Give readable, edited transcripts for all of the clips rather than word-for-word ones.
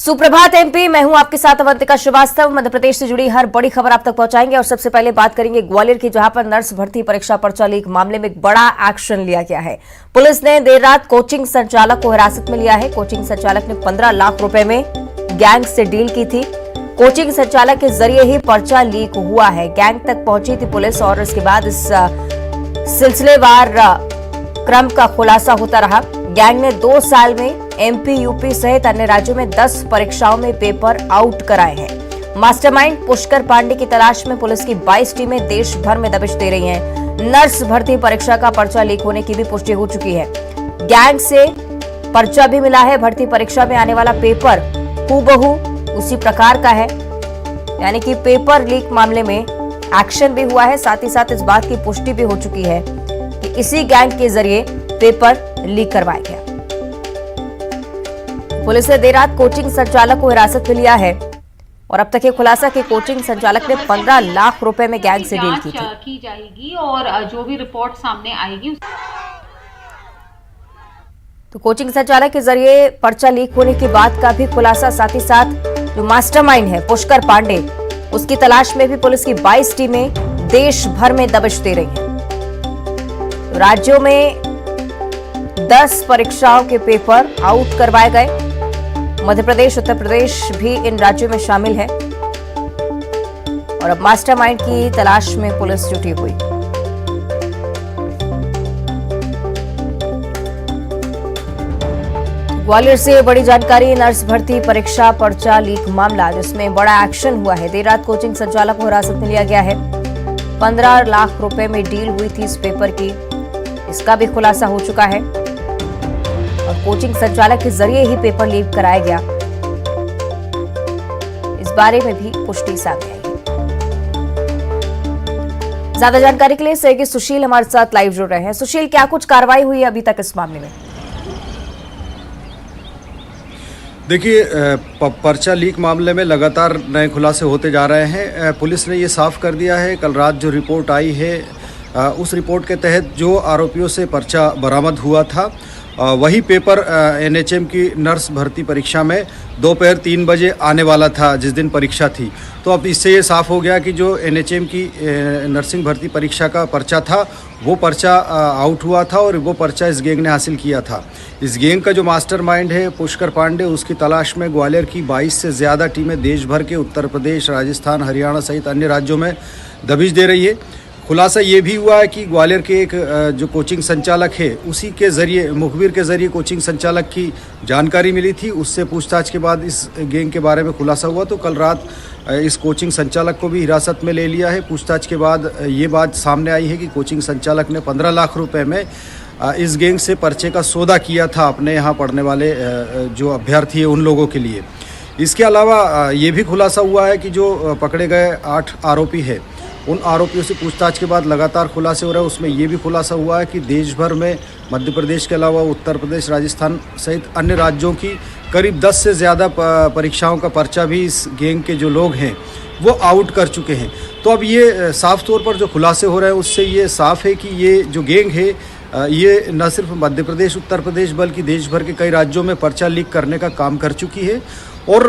सुप्रभात एमपी, मैं हूं आपके साथ अवंतिका श्रीवास्तव। मध्य प्रदेश से जुड़ी हर बड़ी खबर आप तक पहुंचाएंगे और सबसे पहले बात करेंगे ग्वालियर की, जहां पर नर्स भर्ती परीक्षा पर्चा लीक मामले में एक बड़ा एक्शन लिया गया है। पुलिस ने देर रात कोचिंग संचालक को हिरासत में लिया है। कोचिंग संचालक ने 15 लाख रुपए में गैंग से डील की थी। कोचिंग संचालक के जरिए ही पर्चा लीक हुआ है। गैंग तक पहुंची थी पुलिस और इसके बाद इस सिलसिलेवार क्रम का खुलासा होता रहा। गैंग ने 2 साल में एमपी, यूपी सहित अन्य राज्यों में 10 परीक्षाओं में पेपर आउट कराए हैं। मास्टरमाइंड पुष्कर पांडे की तलाश में पुलिस की 22 टीमें देश भर में दबिश दे रही हैं। नर्स भर्ती परीक्षा का पर्चा लीक होने की भी पुष्टि हो चुकी है। गैंग से पर्चा भी मिला है। भर्ती परीक्षा में आने वाला पेपर हूबहू उसी प्रकार का है, यानी कि पेपर लीक मामले में एक्शन भी हुआ है। साथ ही साथ इस बात की पुष्टि भी हो चुकी है कि इसी गैंग के जरिए पेपर लीक करवाया गया। पुलिस ने देर रात कोचिंग संचालक को हिरासत में लिया है और अब तक ये खुलासा कि कोचिंग संचालक ने 15 लाख रुपए में गैंग से डील की थी। जाएगी और जो भी रिपोर्ट सामने आएगी। तो कोचिंग संचालक के जरिए पर्चा लीक होने की बात का भी खुलासा, साथ ही साथ जो मास्टरमाइंड है पुष्कर पांडे, उसकी तलाश में भी पुलिस की 22 टीमें देश भर में दबिश दे रही हैं। तो राज्यों में 10 परीक्षाओं के पेपर आउट करवाए गए। मध्य प्रदेश, उत्तर प्रदेश भी इन राज्यों में शामिल है और अब मास्टरमाइंड की तलाश में पुलिस जुटी हुई। ग्वालियर से बड़ी जानकारी, नर्स भर्ती परीक्षा पर्चा लीक मामला, जिसमें बड़ा एक्शन हुआ है। देर रात कोचिंग संचालक को हिरासत में लिया गया है। 15 लाख रुपए में डील हुई थी इस पेपर की, इसका भी खुलासा हो चुका है और कोचिंग संचालक के जरिए ही पेपर लीक कराया गया, इस बारे में भी पुष्टि सामने आई है। ज्यादा जानकारी के लिए सहयोगी सुशील हमारे साथ लाइव जुड़ रहे हैं। सुशील, क्या कुछ कार्रवाई हुई है अभी तक इस मामले में? देखिए, पर्चा लीक मामले में लगातार नए खुलासे होते जा रहे हैं। पुलिस ने ये साफ कर दिया है, कल रात जो रिपोर्ट आई है उस रिपोर्ट के तहत जो आरोपियों से पर्चा बरामद हुआ था वही पेपर एनएचएम की नर्स भर्ती परीक्षा में दोपहर 3 बजे आने वाला था, जिस दिन परीक्षा थी। तो अब इससे ये साफ हो गया कि जो एनएचएम की नर्सिंग भर्ती परीक्षा का पर्चा था वो पर्चा आउट हुआ था और वो पर्चा इस गैंग ने हासिल किया था। इस गैंग का जो मास्टरमाइंड है पुष्कर पांडे, उसकी तलाश में ग्वालियर की 22 से ज़्यादा टीमें देश भर के उत्तर प्रदेश, राजस्थान, हरियाणा सहित अन्य राज्यों में दबिश दे रही है। खुलासा ये भी हुआ है कि ग्वालियर के एक जो कोचिंग संचालक है, उसी के ज़रिए, मुखबिर के ज़रिए कोचिंग संचालक की जानकारी मिली थी। उससे पूछताछ के बाद इस गैंग के बारे में खुलासा हुआ। तो कल रात इस कोचिंग संचालक को भी हिरासत में ले लिया है। पूछताछ के बाद ये बात सामने आई है कि कोचिंग संचालक ने 15 लाख रुपए में इस गैंग से पर्चे का सौदा किया था अपने यहाँ पढ़ने वाले जो अभ्यर्थी है उन लोगों के लिए। इसके अलावा ये भी खुलासा हुआ है कि जो पकड़े गए 8 आरोपी है, उन आरोपियों से पूछताछ के बाद लगातार खुलासे हो रहे हैं। उसमें ये भी खुलासा हुआ है कि देश भर में मध्य प्रदेश के अलावा उत्तर प्रदेश, राजस्थान सहित अन्य राज्यों की करीब 10 से ज़्यादा परीक्षाओं का पर्चा भी इस गैंग के जो लोग हैं वो आउट कर चुके हैं। तो अब ये साफ तौर पर जो खुलासे हो रहे हैं उससे ये साफ है कि ये जो गैंग है ये न सिर्फ मध्य प्रदेश, उत्तर प्रदेश बल्कि देश भर के कई राज्यों में पर्चा लीक करने का काम कर चुकी है। और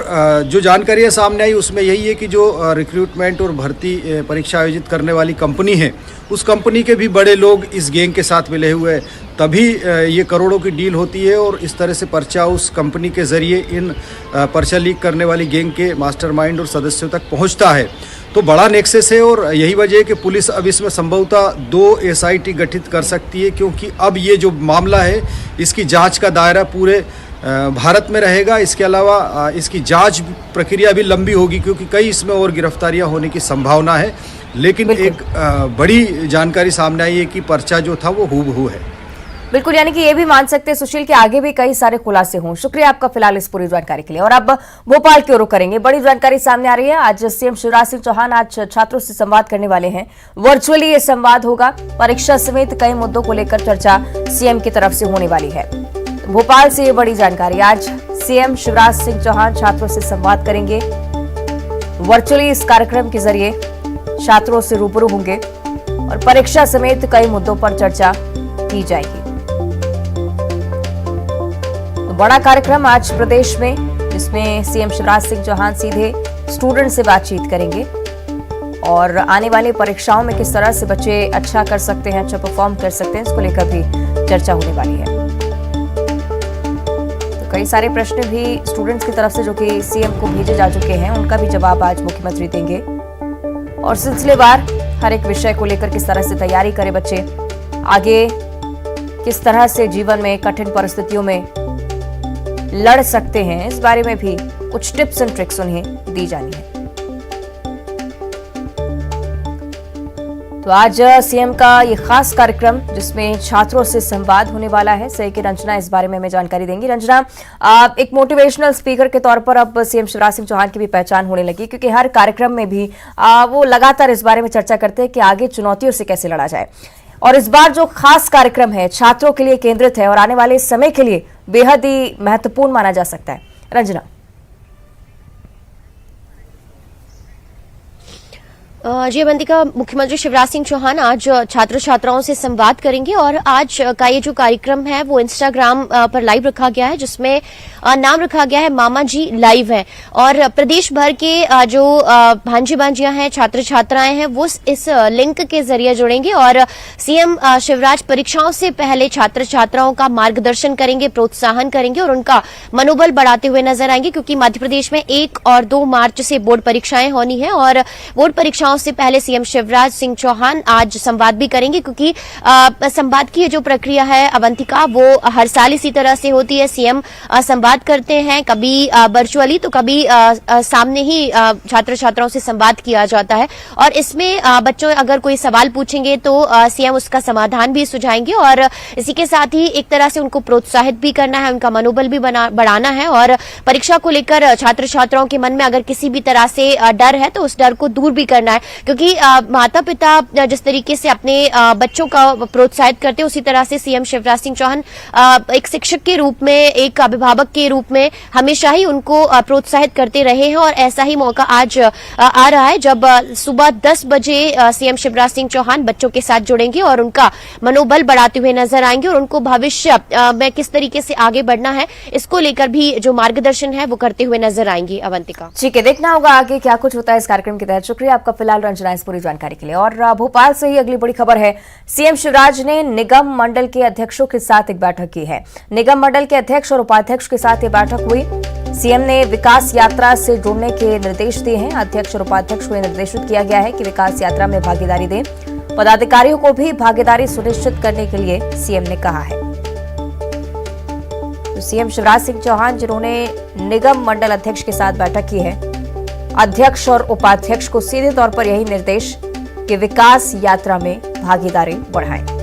जो जानकारी सामने आई उसमें यही है कि जो रिक्रूटमेंट और भर्ती परीक्षा आयोजित करने वाली कंपनी है, उस कंपनी के भी बड़े लोग इस गैंग के साथ मिले हुए हैं। तभी ये करोड़ों की डील होती है और इस तरह से पर्चा उस कंपनी के ज़रिए इन पर्चा लीक करने वाली गैंग के मास्टरमाइंड और सदस्यों तक पहुंचता है। तो बड़ा नेक्सस है और यही वजह है कि पुलिस अब इसमें संभवतः 2 एसआईटी गठित कर सकती है, क्योंकि अब ये जो मामला है इसकी जांच का दायरा पूरे भारत में रहेगा। इसके अलावा इसकी जांच प्रक्रिया भी लंबी होगी, क्योंकि कई इसमें और गिरफ्तारियां होने की संभावना है। लेकिन एक बड़ी जानकारी सामने आई है कि पर्चा जो था वो हूबहू है। बिल्कुल, यानी कि ये भी मान सकते हैं सुशील कि आगे भी कई सारे खुलासे हों। शुक्रिया आपका फिलहाल इस पूरी जानकारी के लिए। और अब भोपाल की ओर रुख करेंगे। बड़ी जानकारी सामने आ रही है। आज सीएम शिवराज सिंह चौहान आज छात्रों से संवाद करने वाले हैं। वर्चुअली ये संवाद होगा। परीक्षा समेत कई मुद्दों को लेकर चर्चा सीएम की तरफ से होने वाली है। भोपाल से ये बड़ी जानकारी। आज सीएम शिवराज सिंह चौहान छात्रों से संवाद करेंगे। वर्चुअली इस कार्यक्रम के जरिए छात्रों से रूबरू होंगे और परीक्षा समेत कई मुद्दों पर चर्चा की जाएगी। तो बड़ा कार्यक्रम आज प्रदेश में जिसमें सीएम शिवराज सिंह चौहान सीधे स्टूडेंट से बातचीत करेंगे और आने वाली परीक्षाओं में किस तरह से बच्चे अच्छा कर सकते हैं, अच्छा परफॉर्म कर सकते हैं, इसको लेकर भी चर्चा होने वाली है। तो कई सारे प्रश्न भी स्टूडेंट्स की तरफ से जो कि सीएम को भेजे जा चुके हैं, उनका भी जवाब आज मुख्यमंत्री देंगे और सिलसिलेवार हर एक विषय को लेकर किस तरह से तैयारी करें बच्चे, आगे किस तरह से जीवन में कठिन परिस्थितियों में लड़ सकते हैं, इस बारे में भी कुछ टिप्स एंड ट्रिक्स उन्हें दी जानी है। तो आज सीएम का ये खास कार्यक्रम जिसमें छात्रों से संवाद होने वाला है, सही की रंजना इस बारे में हमें जानकारी देंगी। रंजना, एक मोटिवेशनल स्पीकर के तौर पर अब सीएम शिवराज सिंह चौहान की भी पहचान होने लगी, क्योंकि हर कार्यक्रम में भी वो लगातार इस बारे में चर्चा करते हैं कि आगे चुनौतियों से कैसे लड़ा जाए। और इस बार जो खास कार्यक्रम है छात्रों के लिए केंद्रित है और आने वाले समय के लिए बेहद ही महत्वपूर्ण माना जा सकता है। रंजना। जी अवंतिका, मुख्यमंत्री शिवराज सिंह चौहान आज छात्र छात्राओं से संवाद करेंगे और आज का ये जो कार्यक्रम है वो इंस्टाग्राम पर लाइव रखा गया है, जिसमें नाम रखा गया है मामा जी लाइव है। और प्रदेश भर के जो भांजी भांजियां हैं, छात्र छात्राएं हैं, वो इस लिंक के जरिए जुड़ेंगे और सीएम शिवराज परीक्षाओं से पहले छात्र छात्राओं का मार्गदर्शन करेंगे, प्रोत्साहन करेंगे और उनका मनोबल बढ़ाते हुए नजर आएंगे, क्योंकि मध्य प्रदेश में 1 और 2 मार्च से बोर्ड परीक्षाएं होनी है और बोर्ड परीक्षाओं से पहले सीएम शिवराज सिंह चौहान आज संवाद भी करेंगे, क्योंकि संवाद की जो प्रक्रिया है अवंतिका, वो हर साल इसी तरह से होती है। सीएम संवाद करते हैं, कभी वर्चुअली तो कभी सामने ही छात्र छात्राओं से संवाद किया जाता है और इसमें बच्चों अगर कोई सवाल पूछेंगे तो सीएम उसका समाधान भी सुझाएंगे और इसी के साथ ही एक तरह से उनको प्रोत्साहित भी करना है, उनका मनोबल भी बढ़ाना है और परीक्षा को लेकर छात्र छात्राओं के मन में अगर किसी भी तरह से डर है तो उस डर को दूर भी करना है, क्योंकि माता पिता जिस तरीके से अपने बच्चों का प्रोत्साहित करते हैं, उसी तरह से सीएम शिवराज सिंह चौहान एक शिक्षक के रूप में, एक अभिभावक के रूप में हमेशा ही उनको प्रोत्साहित करते रहे हैं और ऐसा ही मौका आज आ रहा है जब सुबह 10 बजे सीएम शिवराज सिंह चौहान बच्चों के साथ जुड़ेंगे और उनका मनोबल बढ़ाते हुए नजर आएंगे और उनको भविष्य में किस तरीके से आगे बढ़ना है, इसको लेकर भी जो मार्गदर्शन है वो करते हुए नजर आएंगी। अवंतिका, ठीक है, देखना होगा आगे क्या कुछ होता है इस कार्यक्रम के तहत। शुक्रिया आपका फिलहाल रंजना इस पूरी जानकारी के लिए। और भोपाल से ही अगली बड़ी खबर है, सीएम शिवराज ने निगम मंडल के अध्यक्षों के साथ एक बैठक की है। निगम मंडल के अध्यक्ष और उपाध्यक्ष के साथ ये बैठक हुई। सीएम ने विकास यात्रा से जुड़ने के निर्देश दिए हैं। अध्यक्ष और उपाध्यक्ष को निर्देशित किया गया है कि विकास यात्रा में भागीदारी दें। पदाधिकारियों को भी भागीदारी सुनिश्चित करने के लिए सीएम ने कहा है। तो सीएम शिवराज सिंह चौहान जिन्होंने निगम मंडल अध्यक्ष के साथ बैठक की है, अध्यक्ष और उपाध्यक्ष को सीधे तौर पर यही निर्देश कि विकास यात्रा में भागीदारी बढ़ाएं।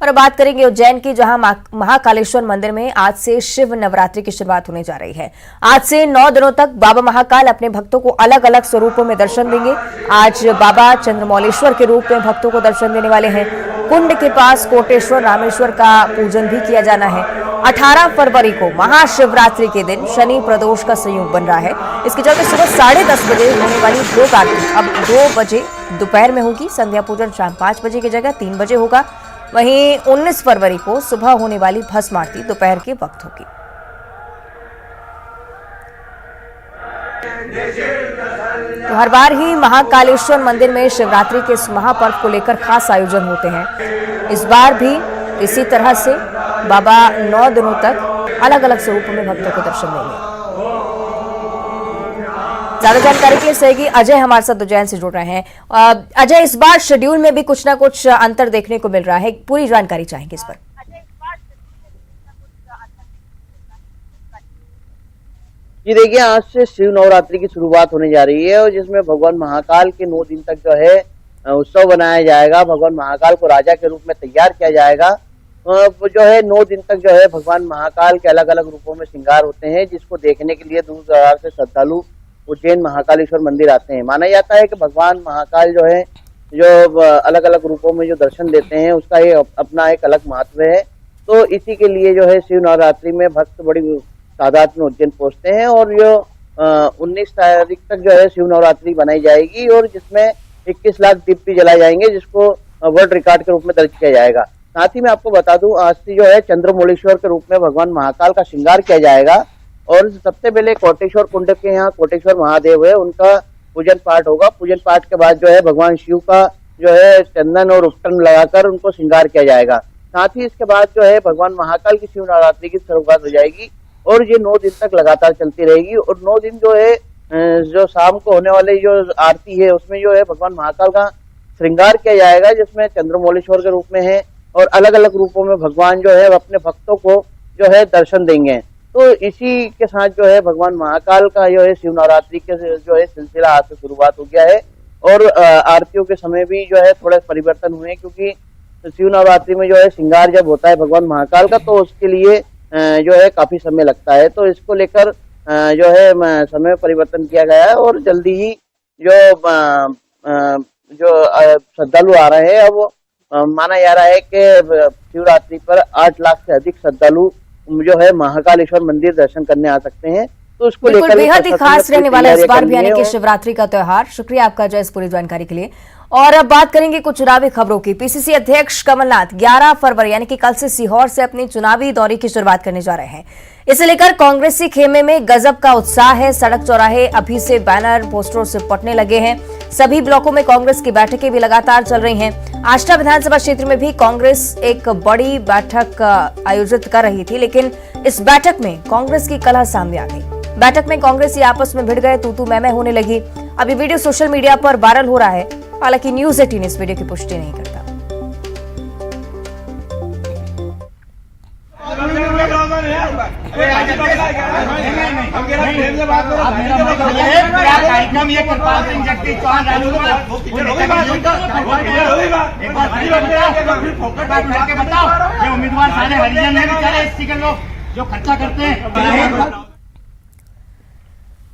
और अब बात करेंगे उज्जैन की, जहां महाकालेश्वर मंदिर में आज से शिव नवरात्रि की शुरुआत होने जा रही है। आज से 9 दिनों तक बाबा महाकाल अपने भक्तों को अलग अलग स्वरूपों में दर्शन देंगे। आज बाबा चंद्रमौलेश्वर के रूप में भक्तों को दर्शन देने वाले हैं। कुंड के पास कोटेश्वर रामेश्वर का पूजन भी किया जाना है। 18 फरवरी को महाशिवरात्रि के दिन शनि प्रदोष का संयोग बन रहा है। इसके चलते सुबह 10:30 बजे होने वाली लोक आरती अब 2 बजे दोपहर में होगी। संध्या पूजन शाम 5 बजे की जगह 3 बजे होगा। वहीं 19 फरवरी को सुबह होने वाली भस्म आरती दोपहर के वक्त होगी। तो हर बार ही महाकालेश्वर मंदिर में शिवरात्रि के इस महापर्व को लेकर खास आयोजन होते हैं। इस बार भी इसी तरह से बाबा 9 दिनों तक अलग अलग स्वरूपों में भक्तों को दर्शन देंगे। ज्यादा जानकारी के लिए सहयोगी अजय हमारे साथ उज्जैन से जुड़ रहे हैं। अजय, इस बार शेड्यूल में भी कुछ ना कुछ अंतर देखने को मिल रहा है, पूरी जानकारी चाहेंगे इस पर। जी देखिए, आज से शिव नवरात्रि की शुरुआत होने जा रही है और जिसमें भगवान महाकाल के 9 दिन तक जो है उत्सव बनाया जाएगा। भगवान महाकाल को राजा के रूप में तैयार किया जाएगा। जो है 9 दिन तक जो है भगवान महाकाल के अलग अलग रूपों में श्रृंगार होते हैं, जिसको देखने के लिए दूर दराज से श्रद्धालु उज्जैन महाकालेश्वर मंदिर आते हैं। माना जाता है कि भगवान महाकाल जो है जो अलग अलग रूपों में जो दर्शन देते हैं उसका ये अपना एक अलग महत्व है। तो इसी के लिए जो है शिव नवरात्रि में भक्त बड़ी तादाद में उज्जैन पहुंचते हैं और जो 19 तारीख तक जो है शिव नवरात्रि बनाई जाएगी और जिसमें 21 लाख दीप भी जलाए जाएंगे, जिसको वर्ल्ड रिकॉर्ड के रूप में दर्ज किया जाएगा। साथ ही मैं आपको बता दूं, आज से जो है चंद्रमौलेश्वर के रूप में भगवान महाकाल का श्रृंगार किया जाएगा और सबसे पहले कोटेश्वर कुंड के यहाँ कोटेश्वर महादेव है, उनका पूजन पाठ होगा। पूजन पाठ के बाद जो है भगवान शिव का जो है चंदन और उपटन लगाकर उनको श्रृंगार किया जाएगा। साथ ही इसके बाद जो है भगवान महाकाल की शिव नवरात्रि की शुरुआत हो जाएगी और ये 9 दिन तक लगातार चलती रहेगी। और 9 दिन जो है जो शाम को होने वाली जो आरती है उसमें जो है भगवान महाकाल का श्रृंगार किया जाएगा, जिसमें चंद्रमौलेश्वर के रूप में है और अलग अलग रूपों में भगवान जो है अपने भक्तों को जो है दर्शन देंगे। तो इसी के साथ जो है भगवान महाकाल का जो है शिव नवरात्रि के जो है सिलसिला आज से शुरुआत हो गया है और आरतियों के समय भी जो है थोड़े परिवर्तन हुए, क्योंकि शिव नवरात्रि में जो है श्रृंगार जब होता है भगवान महाकाल का तो उसके लिए जो है काफी समय लगता है। तो इसको लेकर जो है समय परिवर्तन किया गया है और जल्दी ही जो श्रद्धालु आ रहे हैं, अब माना जा रहा है कि शिवरात्रि पर 8 लाख से अधिक श्रद्धालु जो है महाकालेश्वर मंदिर दर्शन करने आ सकते हैं। तो उसको लेकर बेहद ही खास रहने वाला इस बार भी यानी कि शिवरात्रि का त्योहार। शुक्रिया आपका जय इस पूरी जानकारी के लिए। और अब बात करेंगे कुछ चुनावी खबरों की। पीसीसी अध्यक्ष कमलनाथ 11 फरवरी यानी कि कल से सीहोर से अपनी चुनावी दौरे की शुरुआत करने जा रहे हैं। इसे लेकर कांग्रेसी खेमे में गजब का उत्साह है। सड़क चौराहे अभी से बैनर पोस्टरों से पटने लगे हैं। सभी ब्लॉकों में कांग्रेस की बैठकें भी लगातार चल रही हैं। आष्टा विधानसभा क्षेत्र में भी कांग्रेस एक बड़ी बैठक आयोजित कर रही थी, लेकिन इस बैठक में कांग्रेस की कलह सामने आ गई। बैठक में कांग्रेसी आपस में भिड़ गए, तू मैं होने लगी। अब ये वीडियो सोशल मीडिया पर वायरल हो रहा है, हालांकि न्यूज 18 इस वीडियो की पुष्टि नहीं करता। कार्यक्रम ये कृपाल सिंह जगदीश चौहान बताओ, ये उम्मीदवार सारे हरिजन है बेचारे, एससी के लोग जो खर्चा करते हैं।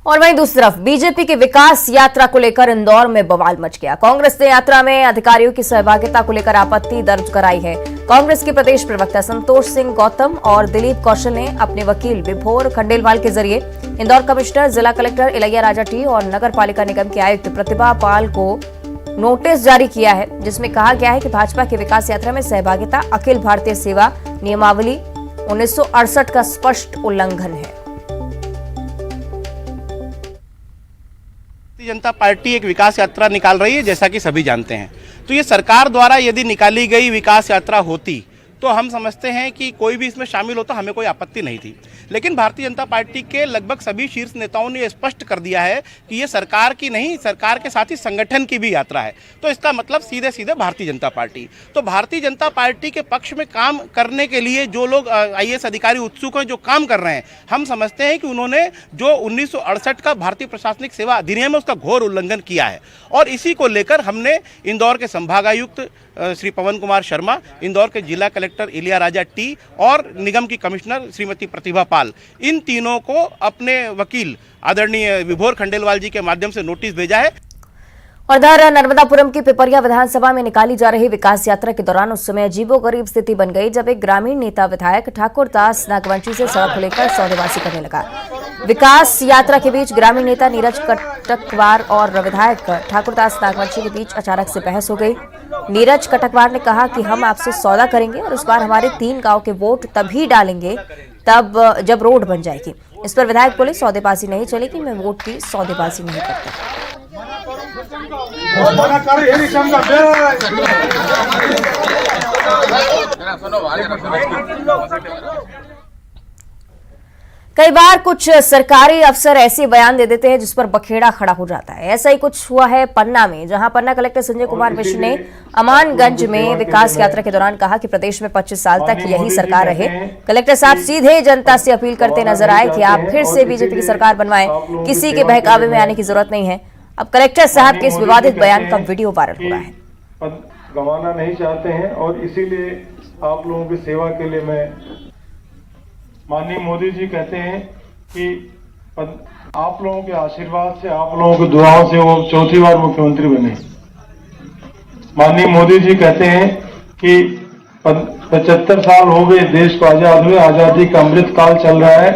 और वहीं दूसरी तरफ बीजेपी की विकास यात्रा को लेकर इंदौर में बवाल मच गया। कांग्रेस ने यात्रा में अधिकारियों की सहभागिता को लेकर आपत्ति दर्ज कराई है। कांग्रेस के प्रदेश प्रवक्ता संतोष सिंह गौतम और दिलीप कौशल ने अपने वकील विभोर खंडेलवाल के जरिए इंदौर कमिश्नर, जिला कलेक्टर इलैया राजा टी और नगर पालिका निगम की आयुक्त प्रतिभा पाल को नोटिस जारी किया है, जिसमें कहा गया है कि भाजपा की विकास यात्रा में सहभागिता अखिल भारतीय सेवा नियमावली 1968 का स्पष्ट उल्लंघन है। भारतीय जनता पार्टी एक विकास यात्रा निकाल रही है, जैसा कि सभी जानते हैं। तो ये सरकार द्वारा यदि निकाली गई विकास यात्रा होती तो हम समझते हैं कि कोई भी इसमें शामिल होता, हमें कोई आपत्ति नहीं थी। लेकिन भारतीय जनता पार्टी के लगभग सभी शीर्ष नेताओं ने स्पष्ट कर दिया है कि ये सरकार की नहीं, सरकार के साथ ही संगठन की भी यात्रा है। तो इसका मतलब सीधे सीधे भारतीय जनता पार्टी। तो भारतीय जनता पार्टी के पक्ष में काम करने के लिए जो लोग आईएएस अधिकारी उत्सुक हैं, जो काम कर रहे हैं, हम समझते हैं कि उन्होंने जो 1968 का भारतीय प्रशासनिक सेवा अधिनियम है उसका घोर उल्लंघन किया है। और इसी को लेकर हमने इंदौर के संभागायुक्त श्री पवन कुमार शर्मा, इंदौर के जिला कलेक्टर इलैया राजा टी और निगम की कमिश्नर श्रीमती प्रतिभा पाल, इन तीनों को अपने वकील आदरणीय विभोर खंडेलवाल जी के माध्यम से नोटिस भेजा है। और इधर नर्मदापुरम की पिपरिया विधानसभा में निकाली जा रही विकास यात्रा के दौरान उस समय अजीबोगरीब स्थिति बन गई जब एक ग्रामीण नेता विधायक ठाकुर दास नागवंशी से सड़क को लेकर सौदेबाजी करने लगा। विकास यात्रा के बीच ग्रामीण नेता नीरज कटकवार और विधायक ठाकुर दास नागवंशी के बीच अचानक से बहस हो गई। नीरज कटकवार ने कहा कि हम आपसे सौदा करेंगे और इस बार हमारे 3 गांव के वोट तभी डालेंगे तब जब रोड बन जाएगी। इस पर विधायक बोले, सौदेबाजी नहीं चलेगी, मैं वोट की सौदेबाजी नहीं करता। कई बार कुछ सरकारी अफसर ऐसे बयान दे देते हैं जिस पर बखेड़ा खड़ा हो जाता है। ऐसा ही कुछ हुआ है पन्ना में, जहां पन्ना कलेक्टर संजय कुमार मिश्र ने अमानगंज में विकास यात्रा के दौरान कहा कि प्रदेश में 25 साल तक यही सरकार रहे। कलेक्टर साहब सीधे जनता से अपील करते नजर आए कि आप फिर से बीजेपी की सरकार बनवाएं, किसी के बहकावे में आने की जरूरत नहीं है। अब कलेक्टर साहब के इस विवादित बयान का वीडियो वायरल हो रहा है। पद गंवाना नहीं चाहते हैं और इसीलिए आप लोगों की सेवा के लिए मैं, माननीय मोदी जी कहते हैं कि आप लोगों के आशीर्वाद से, आप लोगों की दुआओं से वो 4थी बार मुख्यमंत्री बने। माननीय मोदी जी कहते हैं कि 75 साल हो गए देश को आजाद हुए, आजादी का अमृत काल चल रहा है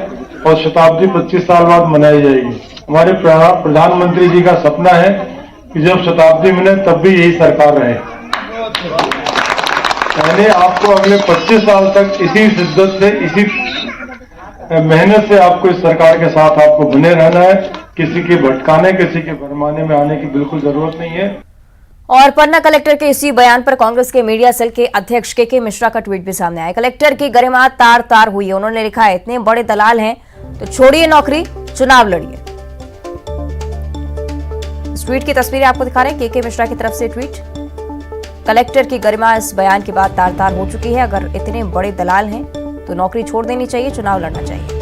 और शताब्दी 25 साल बाद मनाई जाएगी। हमारे प्रधानमंत्री जी का सपना है कि जब शताब्दी मिले तब भी यही सरकार रहे। मैंने आपको अगले 25 साल तक इसी शिद्दत से, इसी मेहनत से आपको इस सरकार के साथ आपको बने रहना है। किसी के भटकाने, किसी के भरमाने में आने की बिल्कुल जरूरत नहीं है। और पन्ना कलेक्टर के इसी बयान पर कांग्रेस के मीडिया सेल के अध्यक्ष के मिश्रा का ट्वीट भी सामने आया। कलेक्टर की गरिमा तार तार हुई है। उन्होंने लिखा है, इतने बड़े दलाल हैं तो छोड़िए नौकरी, चुनाव लड़िए। इस ट्वीट की तस्वीरें आपको दिखा रहे हैं के मिश्रा की तरफ से ट्वीट। कलेक्टर की गरिमा इस बयान के बाद तार तार हो चुकी है। अगर इतने बड़े दलाल हैं तो नौकरी छोड़ देनी चाहिए, चुनाव लड़ना चाहिए।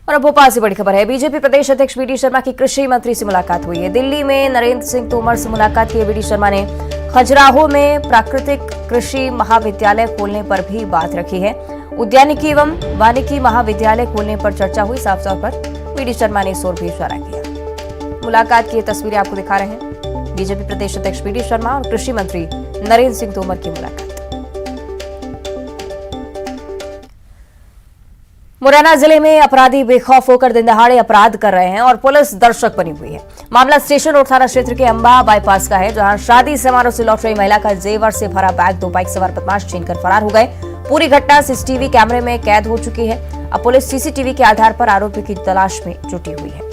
और अब भोपाल से बड़ी खबर है। बीजेपी प्रदेश अध्यक्ष वी डी शर्मा की कृषि मंत्री से मुलाकात हुई है। दिल्ली में नरेंद्र सिंह तोमर से मुलाकात की वी डी शर्मा ने खजुराहो में प्राकृतिक कृषि महाविद्यालय खोलने पर भी बात रखी है। उद्यानिकी एवं वानिकी महाविद्यालय खोलने पर चर्चा हुई। साफ तौर पर वी डी शर्मा ने इस ओर भी इशारा किया। मुलाकात की तस्वीरें आपको दिखा रहे हैं। बीजेपी प्रदेश अध्यक्ष वी डी शर्मा और कृषि मंत्री नरेंद्र सिंह तोमर की मुलाकात। मुरैना जिले में अपराधी बेखौफ होकर दिन दहाड़े अपराध कर रहे हैं और पुलिस दर्शक बनी हुई है। मामला स्टेशन रोड थाना क्षेत्र के अंबा बाईपास का है, जहां शादी समारोह से लौट रही महिला का जेवर से भरा बैग 2 बाइक सवार बदमाश छीनकर फरार हो गए। पूरी घटना सीसीटीवी कैमरे में कैद हो चुकी है। अब पुलिस सीसीटीवी के आधार पर आरोपी की तलाश में जुटी हुई है।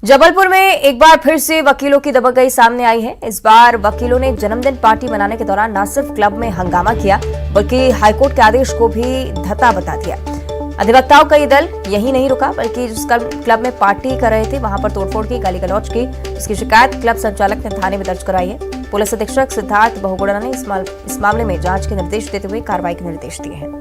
जबलपुर में एक बार फिर से वकीलों की दबंगई सामने आई है। इस बार वकीलों ने जन्मदिन पार्टी मनाने के दौरान न सिर्फ क्लब में हंगामा किया, बल्कि हाईकोर्ट के आदेश को भी धत्ता बता दिया। अधिवक्ताओं का ये दल यही नहीं रुका, बल्कि जिस क्लब में पार्टी कर रहे थे वहां पर तोड़फोड़ की, गाली गलौज की। इसकी शिकायत क्लब संचालक ने थाने में दर्ज कराई है। पुलिस अधीक्षक सिद्धार्थ बहुगुणा ने इस मामले में जांच के निर्देश देते हुए कार्रवाई के निर्देश दिए हैं।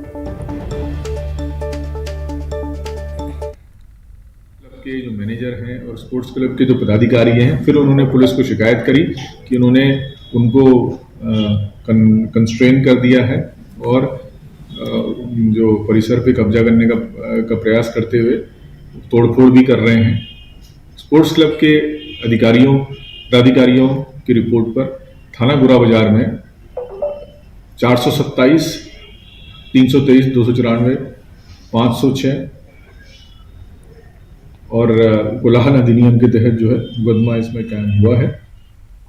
के जो मैनेजर हैं और स्पोर्ट्स क्लब के जो पदाधिकारी हैं, फिर उन्होंने पुलिस को शिकायत करी कि उन्होंने उनको कंस्ट्रेन कर दिया है और जो परिसर पे कब्जा करने का प्रयास करते हुए तोड़फोड़ भी कर रहे हैं। स्पोर्ट्स क्लब के पदाधिकारियों की रिपोर्ट पर थाना गुरा बाजार में 427, 323, 294, 506 और कोलाहल अधिनियम के तहत जो है मुकदमा इसमें कायम हुआ है।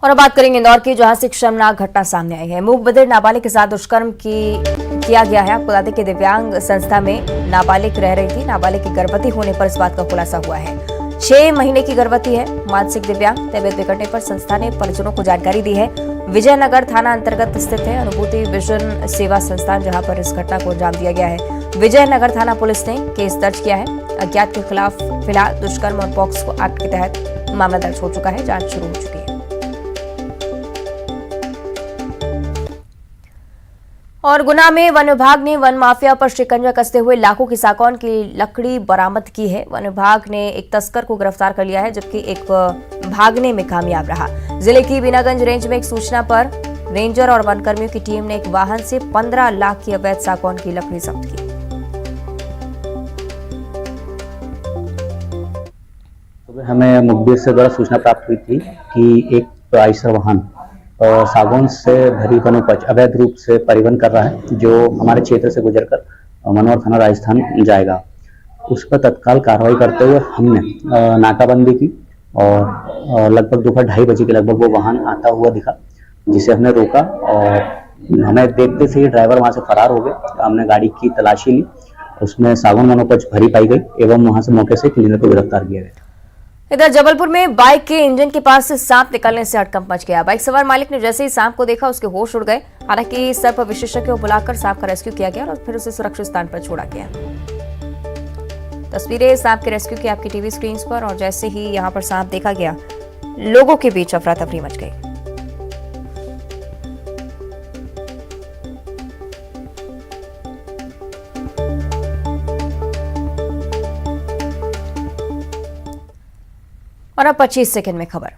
और अब बात करेंगे इंदौर की, जहां से शर्मनाक घटना सामने आई है। मूक बधिर नाबालिग के साथ दुष्कर्म किया गया है। आपको बता दें कि दिव्यांग संस्था में नाबालिग रह रही थी। नाबालिग की गर्भवती होने पर इस बात का खुलासा हुआ है। 6 महीने की गर्भवती है। मानसिक दिव्यांग, तबियत बिगड़ने पर संस्था ने परिजनों को जानकारी दी है। विजयनगर थाना अंतर्गत स्थित है अनुभूति विजन सेवा संस्थान, जहां पर इस घटना को अंजाम दिया गया है। विजयनगर थाना पुलिस ने केस दर्ज किया है। अज्ञात के खिलाफ फिलहाल दुष्कर्म और पॉक्सो एक्ट के तहत मामला दर्ज हो चुका है। जांच शुरू हो चुकी है। और गुना में वन विभाग ने वन माफिया पर शिकंजा कसते हुए लाखों की सागौन की लकड़ी बरामद की है। वन विभाग ने एक तस्कर को गिरफ्तार कर लिया है, जबकि एक भागने में कामयाब रहा। जिले की बीनागंज रेंज में एक सूचना पर रेंजर और वनकर्मियों की टीम ने एक वाहन से 15 लाख की अवैध सागौन की लकड़ी जब्त की। हमें मुखबिर से द्वारा सूचना प्राप्त हुई थी कि एक आइसर वाहन सागौन से भरी वनोपज अवैध रूप से परिवहन कर रहा है, जो हमारे क्षेत्र से गुजरकर मनोहर थाना राजस्थान जाएगा। उस पर तत्काल कार्रवाई करते हुए हमने नाकाबंदी की और लगभग दोपहर 2:30 बजे के लगभग वो वाहन आता हुआ दिखा, जिसे हमने रोका और हमें देखते से ही ड्राइवर वहां से फरार हो गए। हमने गाड़ी की तलाशी ली, उसमें सागौन वनोपज भरी पाई गई एवं वहां से मौके से क्लीनर को गिरफ्तार किया गया। इधर जबलपुर में बाइक के इंजन के पास से सांप निकलने से हड़कंप मच गया। बाइक सवार मालिक ने जैसे ही सांप को देखा उसके होश उड़ गए। हालांकि सर्प विशेषज्ञ को बुलाकर सांप का रेस्क्यू किया गया और फिर उसे सुरक्षित स्थान पर छोड़ा गया। तस्वीरें सांप के रेस्क्यू की आपकी टीवी स्क्रीन पर, और जैसे ही यहां पर सांप देखा गया, लोगों के बीच अफरा तफरी मच गई। और अब 25 सेकंड में खबर।